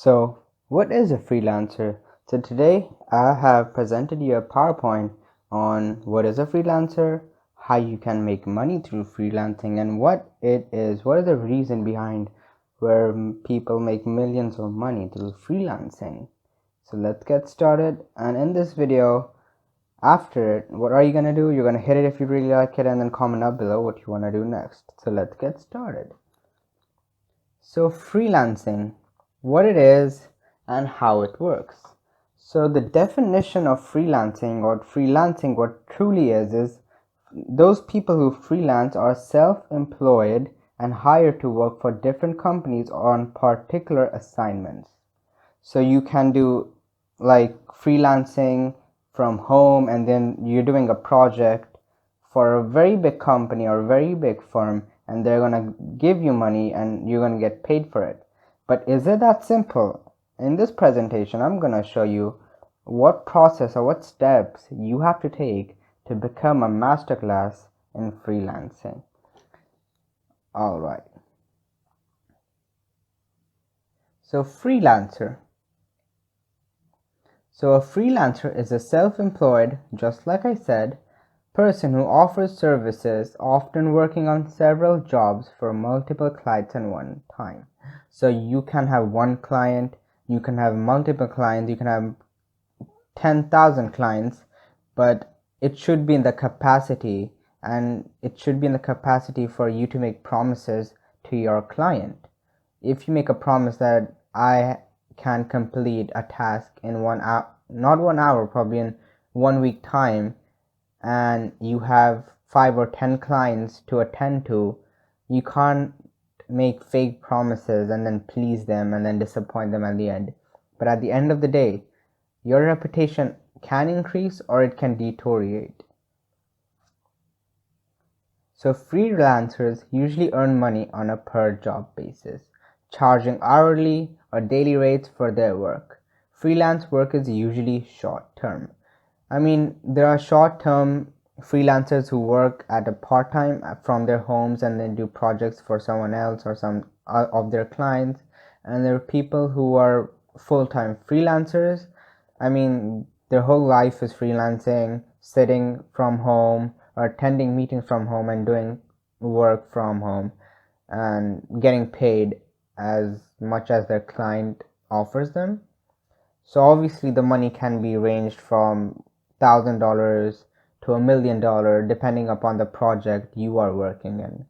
So, what is a freelancer? So, today I have presented you a PowerPoint on what is a freelancer, how you can make money through freelancing, and what it is, what is the reason behind where people make millions of money through freelancing. So, let's get started. And in this video, after it, what are you going to do? You're going to hit it if you really like it, and then comment up below what you want to do next. So, let's get started. So, freelancing, what it is and how it works. So the definition of freelancing what truly is those people who freelance are self-employed and hired to work for different companies on particular assignments. So you can do like freelancing from home, and then you're doing a project for a very big company or a very big firm, and they're gonna give you money and you're gonna get paid for it. But is it that simple? In this presentation, I'm gonna show you what process or what steps you have to take to become a masterclass in freelancing. Alright. So freelancer. So a freelancer is a self-employed, just like I said, person who offers services, often working on several jobs for multiple clients at one time. So you can have one client, you can have multiple clients, you can have 10,000 clients, but it should be in the capacity, and it should be in the capacity for you to make promises to your client. If you make a promise that I can complete a task in 1 hour, not 1 hour, probably in 1 week time, and you have 5 or 10 clients to attend to, you can't make fake promises and then please them and then disappoint them at the end. But at the end of the day, your reputation can increase or it can deteriorate. So freelancers usually earn money on a per job basis, charging hourly or daily rates for their work. Freelance work is usually short term. I mean, there are short-term freelancers who work at a part-time from their homes and then do projects for someone else or some of their clients. And there are people who are full-time freelancers. I mean, their whole life is freelancing, sitting from home or attending meetings from home and doing work from home and getting paid as much as their client offers them. So obviously the money can be ranged from $1,000 to $1 million depending upon the project you are working in.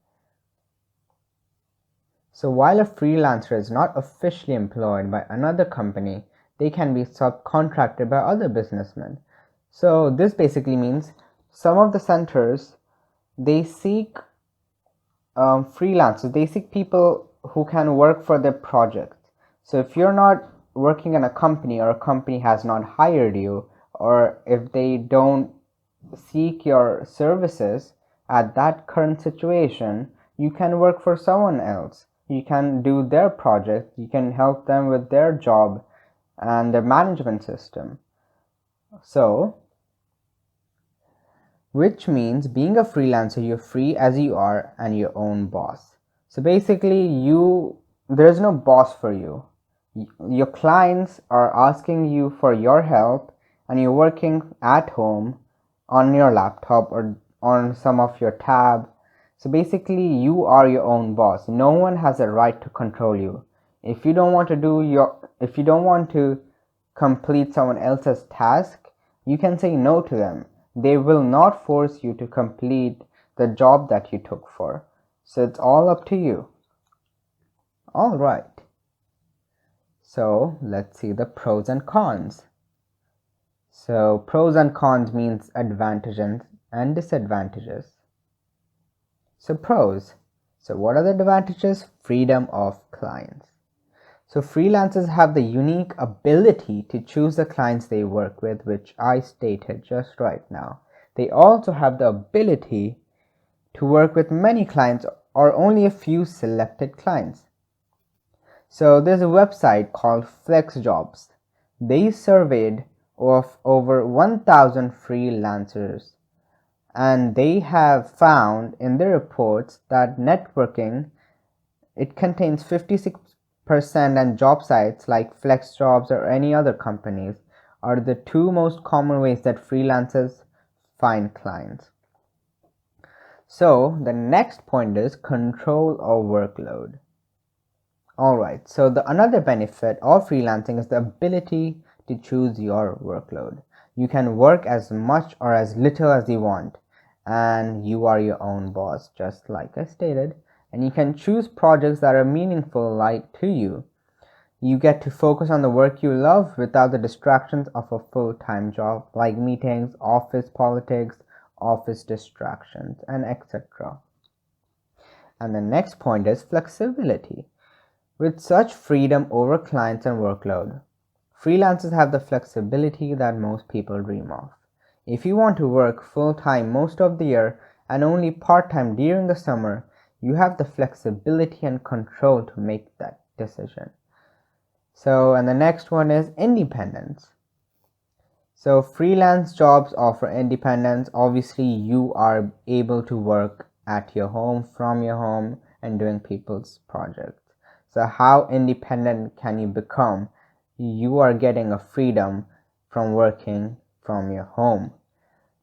So while a freelancer is not officially employed by another company, they can be subcontracted by other businessmen. So this basically means some of the centers, they seek freelancers, they seek people who can work for their projects. So if you're not working in a company or a company has not hired you, or if they don't seek your services at that current situation, you can work for someone else. You can do their project, you can help them with their job and their management system. So, which means being a freelancer, you're free as you are and your own boss. So basically, there's no boss for you. Your clients are asking you for your help, and you're working at home on your laptop or on some of your tab. So basically you are your own boss. No one has a right to control you. If you don't want to complete someone else's task, you can say no to them. They will not force you to complete the job that you took for. So it's all up to you. All right. So let's see the pros and cons. So pros and cons means advantages and disadvantages. So pros. So what are the advantages? Freedom of clients. So freelancers have the unique ability to choose the clients they work with, which I stated just right now. They also have the ability to work with many clients or only a few selected clients. So there's a website called FlexJobs. They surveyed of over 1,000 freelancers, and they have found in their reports that networking, it contains 56 and job sites like flex jobs or any other companies are the two most common ways that freelancers find clients. So the next point is control of workload. Alright, so another benefit of freelancing is the ability to choose your workload. You can work as much or as little as you want, and you are your own boss, just like I stated, and you can choose projects that are meaningful to you. You get to focus on the work you love without the distractions of a full-time job like meetings, office politics, office distractions, and etc. And the next point is flexibility. With such freedom over clients and workload, freelancers have the flexibility that most people dream of. If you want to work full-time most of the year and only part-time during the summer, you have the flexibility and control to make that decision. And the next one is independence. So freelance jobs offer independence. Obviously, you are able to work at your home, from your home, and doing people's projects. So how independent can you become? You are getting a freedom from working from your home.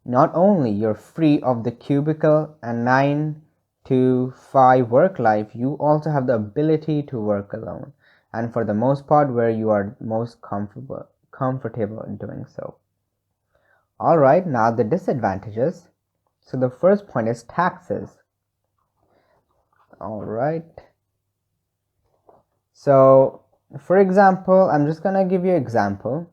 Not only you're free of the cubicle and 9 to 5 work life, you also have the ability to work alone, and for the most part where you are most comfortable in doing so. Alright, now the disadvantages. So the first point is taxes. Alright, so for example, I'm just gonna give you an example.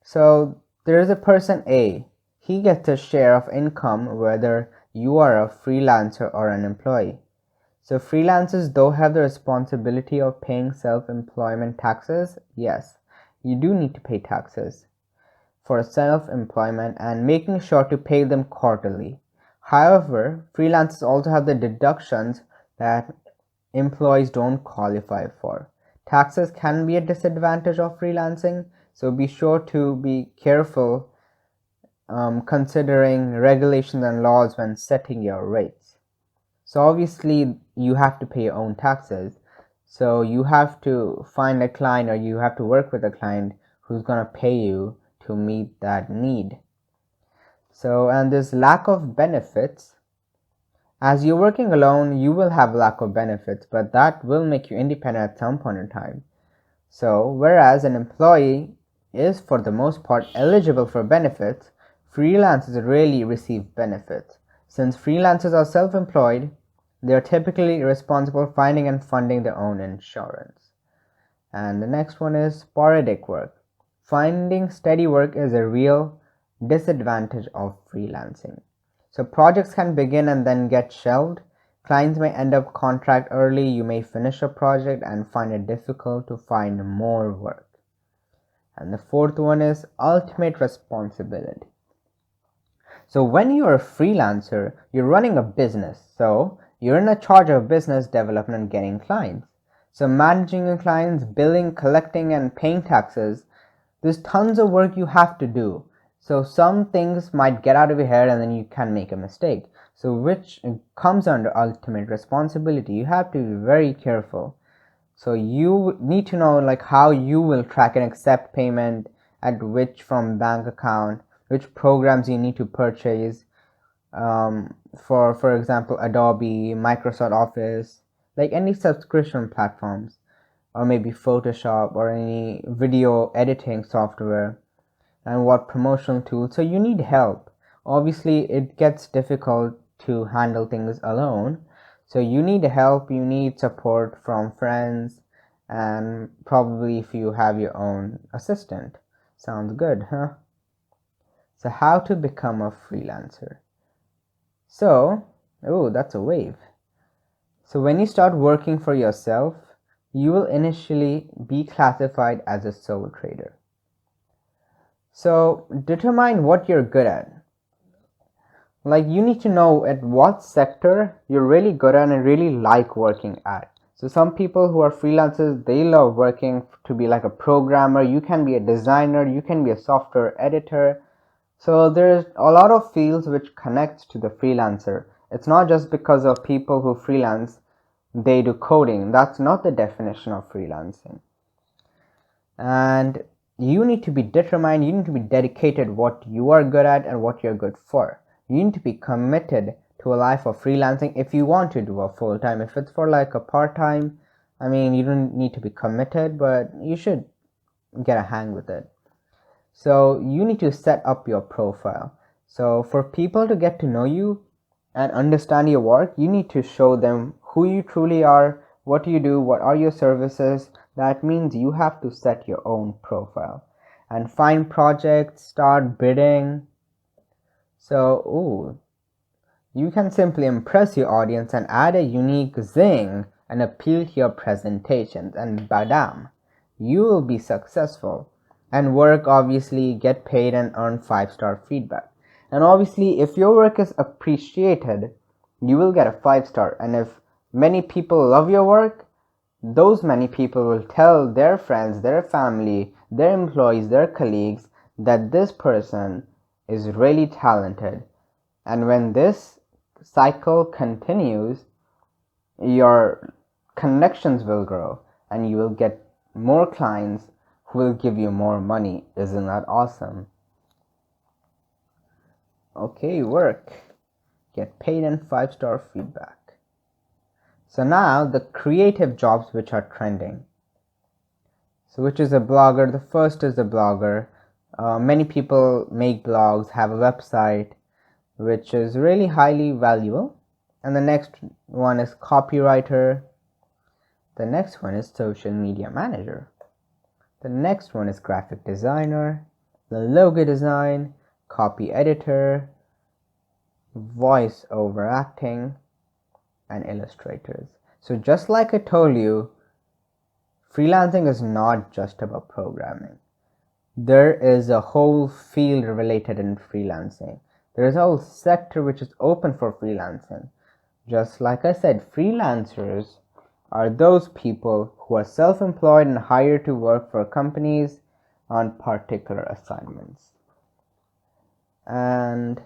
So there is a person A. He gets a share of income whether you are a freelancer or an employee. So freelancers though have the responsibility of paying self-employment taxes. Yes, you do need to pay taxes for self-employment and making sure to pay them quarterly. However, freelancers also have the deductions that employees don't qualify for. Taxes can be a disadvantage of freelancing, so be sure to be careful considering regulations and laws when setting your rates. So obviously you have to pay your own taxes, so you have to find a client or you have to work with a client who's going to pay you to meet that need. And this lack of benefits. As you're working alone, you will have lack of benefits, but that will make you independent at some point in time. So whereas an employee is for the most part eligible for benefits, freelancers rarely receive benefits. Since freelancers are self-employed, they are typically responsible for finding and funding their own insurance. And the next one is sporadic work. Finding steady work is a real disadvantage of freelancing. So projects can begin and then get shelved. Clients may end up contract early. You may finish a project and find it difficult to find more work. And the fourth one is ultimate responsibility. So when you're a freelancer, you're running a business. So you're in charge of business development, getting clients. So managing your clients, billing, collecting, and paying taxes, there's tons of work you have to do. So some things might get out of your head and then you can make a mistake. So which comes under ultimate responsibility. You have to be very careful. So you need to know how you will track and accept payment, at which from bank account, which programs you need to purchase. For example, Adobe, Microsoft Office, any subscription platforms, or maybe Photoshop or any video editing software, and what promotional tools. So you need help. Obviously it gets difficult to handle things alone, so you need help, you need support from friends, and probably if you have your own assistant. Sounds good, huh? So how to become a freelancer. That's a wave. So when you start working for yourself, you will initially be classified as a sole trader. So determine what you're good at. You need to know at what sector you're really good at and really like working at. So some people who are freelancers, they love working to be like a programmer. You can be a designer, you can be a software editor. So there's a lot of fields which connect to the freelancer. It's not just because of people who freelance they do coding. That's not the definition of freelancing. And you need to be determined, you need to be dedicated what you are good at and what you're good for. You need to be committed to a life of freelancing if you want to do a full-time. If it's for like a part-time, I mean, you don't need to be committed, but you should get a hang with it. So you need to set up your profile. So for people to get to know you and understand your work, you need to show them who you truly are, what you do, what are your services. That means you have to set your own profile and find projects, start bidding. So you can simply impress your audience and add a unique zing and appeal to your presentations, and badam, you will be successful and work, obviously get paid and earn 5-star feedback. And obviously if your work is appreciated, you will get a 5-star, and if many people love your work, those many people will tell their friends, their family, their employees, their colleagues that this person is really talented. And when this cycle continues, your connections will grow and you will get more clients who will give you more money. Isn't that awesome? Okay, work, get paid and 5-star feedback. So now the creative jobs which are trending. So which is a blogger? The first is a blogger. Many people make blogs, have a website, which is really highly valuable. And the next one is copywriter. The next one is social media manager. The next one is graphic designer, the logo design, copy editor, voice over acting, and illustrators. So just like I told you, freelancing is not just about programming. There is a whole field related in freelancing. There is a whole sector which is open for freelancing. Just like I said, freelancers are those people who are self-employed and hired to work for companies on particular assignments. And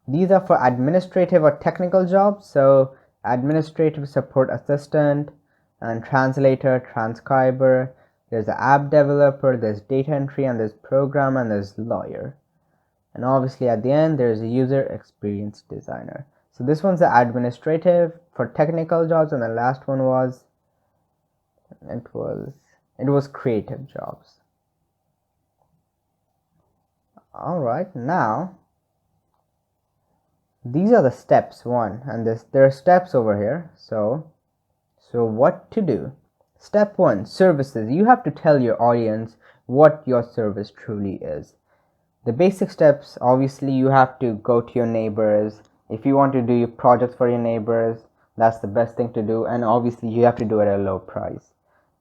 these are for administrative or technical jobs. So administrative support assistant and translator, transcriber. There's an app developer, there's data entry, and there's programmer, and there's lawyer. And obviously at the end there's a user experience designer. So this one's the administrative for technical jobs, and the last one was creative jobs. Alright, now these are the steps one, and there are steps over here. So what to do? Step 1, services. You have to tell your audience what your service truly is. The basic steps, obviously you have to go to your neighbors. If you want to do your projects for your neighbors, that's the best thing to do, and obviously you have to do it at a low price.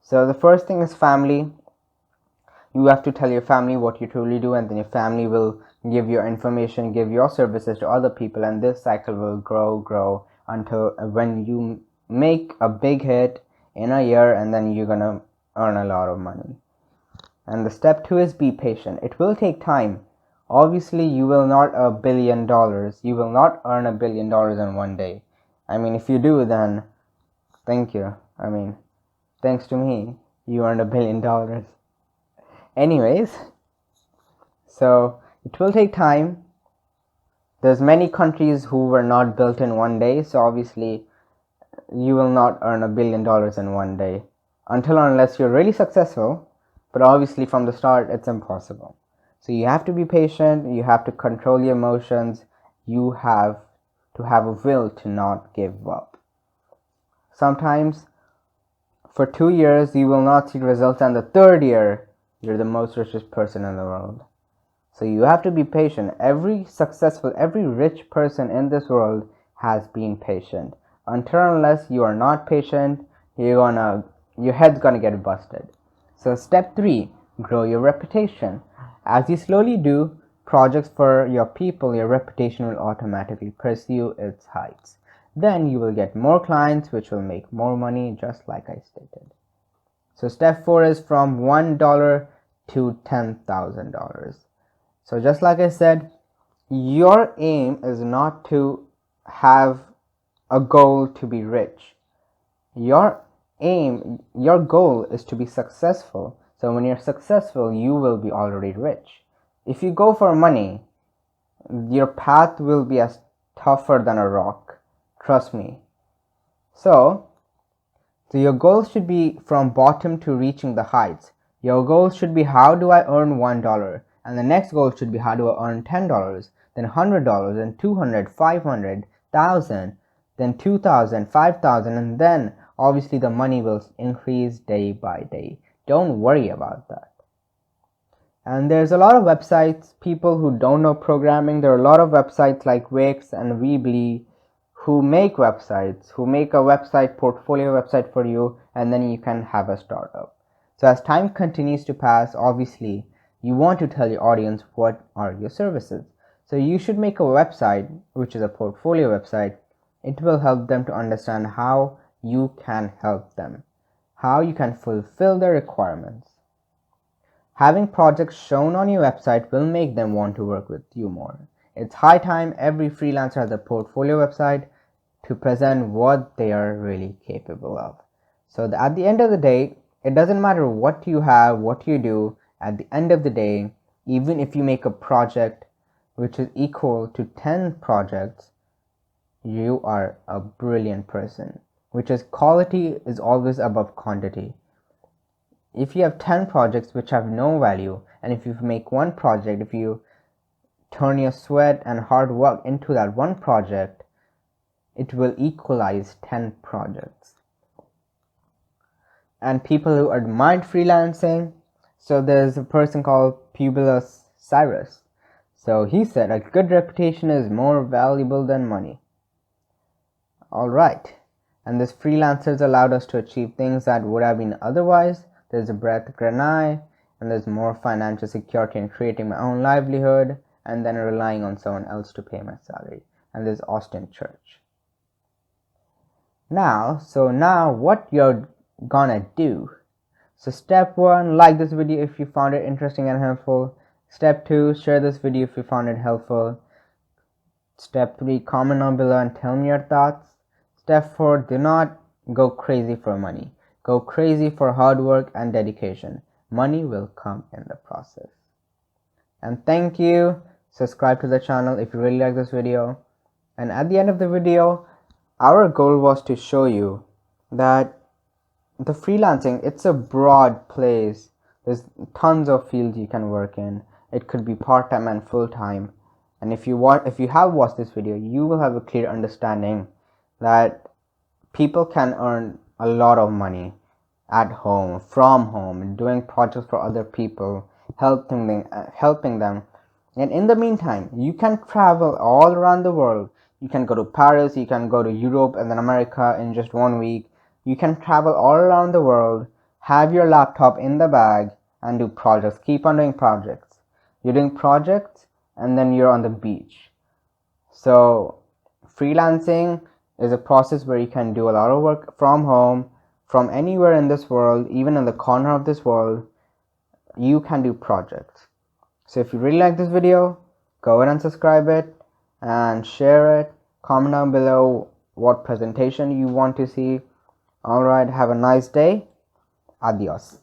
So the first thing is family. You have to tell your family what you truly do, and then your family will give your information, give your services to other people, and this cycle will grow until when you make a big hit in a year, and then you're gonna earn a lot of money. And the step 2 is be patient. It will take time. Obviously you will not earn $1 billion. You will not earn $1 billion in one day. I mean, if you do, then thank you. I mean, thanks to me, you earned $1 billion. Anyways, so it will take time. There's many countries who were not built in one day, so obviously you will not earn $1 billion in one day until unless you're really successful, but obviously from the start it's impossible. So you have to be patient, you have to control your emotions, you have to have a will to not give up. Sometimes for 2 years you will not see results, and the 3rd year you're the most richest person in the world. So you have to be patient. Every rich person in this world has been patient. Until unless you are not patient, your head's gonna get busted. So step 3, grow your reputation. As you slowly do projects for your people, your reputation will automatically pursue its heights. Then you will get more clients, which will make more money, just like I stated. So step 4 is from $1 to $10,000. So just like I said, your aim is not to have a goal to be rich. Your your goal is to be successful. So when you're successful, you will be already rich. If you go for money, your path will be as tougher than a rock. Trust me. So your goal should be from bottom to reaching the heights. Your goal should be, how do I earn $1? And the next goal should be, how do I earn $10? Then $100, then 200, 500, 1000, then 2000, 5000, and then obviously the money will increase day by day. Don't worry about that. And there's a lot of websites, people who don't know programming, there are a lot of websites like Wix and Weebly who make websites, who make a website, portfolio website for you, and then you can have a startup. So as time continues to pass, obviously you want to tell your audience what are your services. So you should make a website which is a portfolio website. It will help them to understand how you can help them, how you can fulfill their requirements. Having projects shown on your website will make them want to work with you more. It's high time every freelancer has a portfolio website to present what they are really capable of. So at the end of the day, it doesn't matter what you have, what you do. At the end of the day, even if you make a project which is equal to 10 projects, you are a brilliant person, which is quality is always above quantity. If you have 10 projects which have no value, and if you make one project, if you turn your sweat and hard work into that one project, it will equalize 10 projects. And people who admired freelancing, so there's a person called Publius Cyrus. So he said, a good reputation is more valuable than money. Alright, and this freelancers allowed us to achieve things that would have been otherwise. There's a breath granai, and there's more financial security in creating my own livelihood and then relying on someone else to pay my salary. And there's Austin Church. Now what you're gonna do. So step 1, like this video if you found it interesting and helpful. Step 2, share this video if you found it helpful. Step 3, comment down below and tell me your thoughts. Step 4, do not go crazy for money. Go crazy for hard work and dedication. Money will come in the process. And thank you. Subscribe to the channel if you really like this video. And at the end of the video, our goal was to show you that the freelancing, it's a broad place. There's tons of fields you can work in. It could be part-time and full-time. And if you have watched this video, you will have a clear understanding that people can earn a lot of money at home, from home, doing projects for other people, helping them. And in the meantime, you can travel all around the world. You can go to Paris, you can go to Europe and then America in just 1 week. You can travel all around the world, have your laptop in the bag and do projects. Keep on doing projects. You're doing projects and then you're on the beach. So freelancing is a process where you can do a lot of work from home, from anywhere in this world, even in the corner of this world. You can do projects. So if you really like this video, go ahead and subscribe it and share it. Comment down below what presentation you want to see. Alright, have a nice day. Adios.